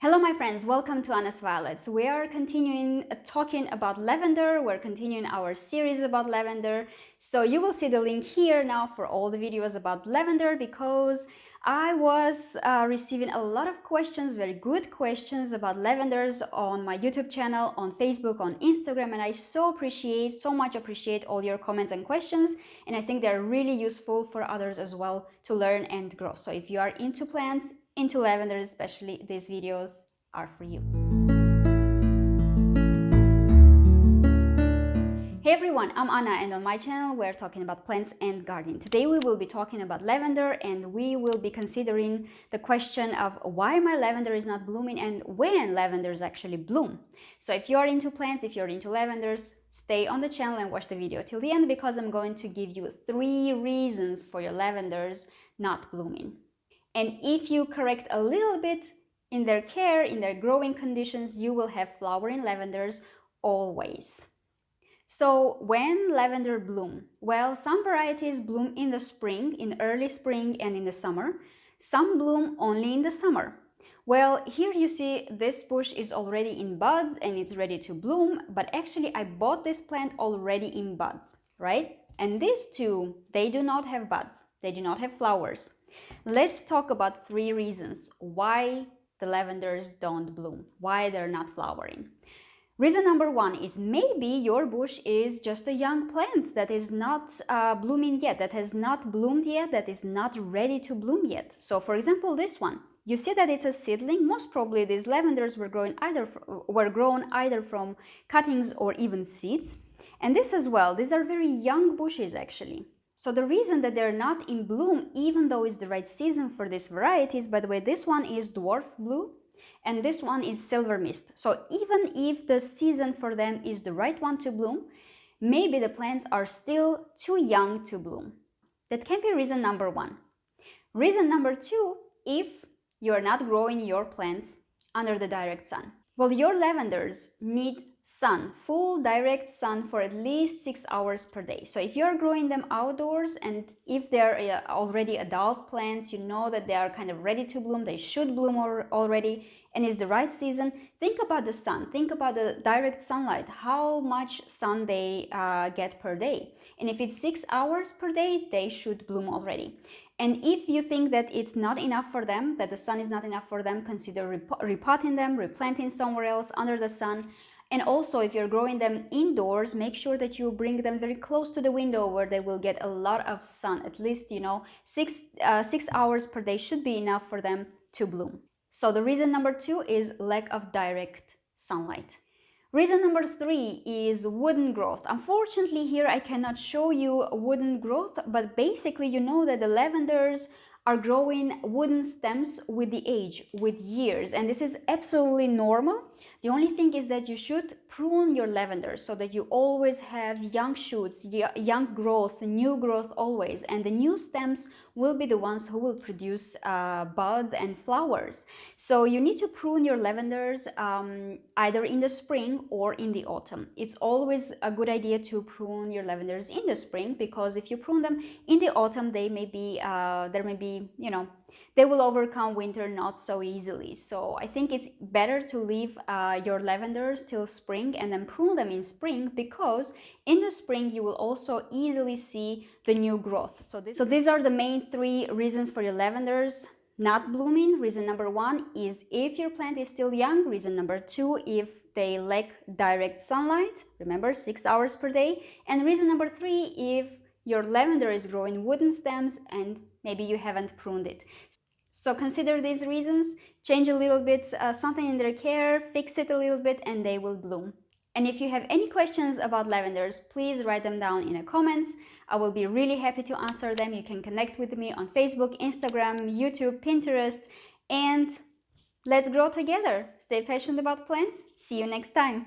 Hello my friends, welcome to Anna's Violets. We are continuing talking about lavender. We're continuing our series about lavender. So you will see the link here now for all the videos about lavender because I was receiving a lot of questions, very good questions about lavenders on my YouTube channel, on Facebook, on Instagram, and I so much appreciate all your comments and questions, and I think they're really useful for others as well to learn and grow. So if you are into plants, into lavender especially, these videos are for you. Hey everyone, I'm Anna and on my channel we're talking about plants and gardening. Today we will be talking about lavender and we will be considering the question of why my lavender is not blooming and when lavenders actually bloom. So if you're into plants, if you're into lavenders, stay on the channel and watch the video till the end because I'm going to give you 3 reasons for your lavenders not blooming. And if you correct a little bit in their care, in their growing conditions, you will have flowering lavenders always. So when lavender bloom? Well, some varieties bloom in the spring, in early spring and in the summer. Some bloom only in the summer. Well, here you see this bush is already in buds and it's ready to bloom, but actually I bought this plant already in buds, right? And these two, they do not have buds, they do not have flowers. Let's talk about 3 reasons why the lavenders don't bloom, why they're not flowering. Reason number 1 is maybe your bush is just a young plant that is not blooming yet, that has not bloomed yet, that is not ready to bloom yet. So for example, this one, you see that it's a seedling. Most probably these lavenders were grown either from cuttings or even seeds. And this as well, these are very young bushes actually. So the reason that they're not in bloom, even though it's the right season for these varieties, by the way, this one is dwarf blue and this one is silver mist. So even if the season for them is the right one to bloom, maybe the plants are still too young to bloom. That can be reason number 1. Reason number 2, if you're not growing your plants under the direct sun. Well, your lavenders need sun, full direct sun for at least 6 hours per day. So if you're growing them outdoors and if they're already adult plants, you know that they are kind of ready to bloom, they should bloom already, and it's the right season, think about the sun, think about the direct sunlight, how much sun they get per day. And if it's 6 hours per day, they should bloom already. And if you think that it's not enough for them, that the sun is not enough for them, consider repotting them, replanting somewhere else under the sun. And also, if you're growing them indoors, make sure that you bring them very close to the window where they will get a lot of sun. At least, 6 hours per day should be enough for them to bloom. So the reason number 2 is lack of direct sunlight. Reason number 3 is wooden growth. Unfortunately, here I cannot show you wooden growth, but basically you know that the lavenders are growing wooden stems with the age, with years, and this is absolutely normal. The only thing is that you should prune your lavenders so that you always have young shoots, young growth, new growth always, and the new stems will be the ones who will produce buds and flowers. So you need to prune your lavenders either in the spring or in the autumn. It's always a good idea to prune your lavenders in the spring because if you prune them in the autumn, they will overcome winter not so easily. So I think it's better to leave your lavenders till spring and then prune them in spring because in the spring you will also easily see the new growth. So these are the main 3 reasons for your lavenders not blooming. Reason number 1 is if your plant is still young. Reason number 2, if they lack direct sunlight, remember 6 hours per day. And reason number 3, if your lavender is growing wooden stems and maybe you haven't pruned it. So consider these reasons, change a little bit something in their care, fix it a little bit, and they will bloom. And if you have any questions about lavenders, please write them down in the comments. I will be really happy to answer them. You can connect with me on Facebook, Instagram, YouTube, Pinterest, and let's grow together. Stay passionate about plants. See you next time.